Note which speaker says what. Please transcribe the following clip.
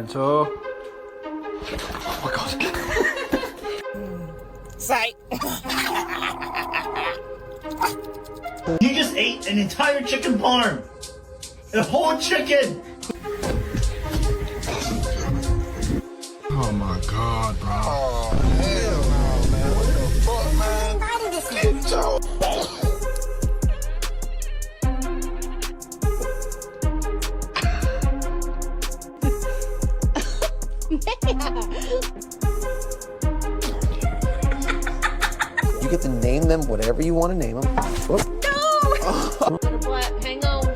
Speaker 1: 1, 2.
Speaker 2: Oh my god.
Speaker 3: Sight.
Speaker 4: You just ate an entire chicken parm. A whole chicken.
Speaker 2: Oh my god, bro.
Speaker 3: Oh, hell no, man. What the fuck, man? Get your...
Speaker 2: You get to name them whatever you want to name them.
Speaker 5: What? Hang on.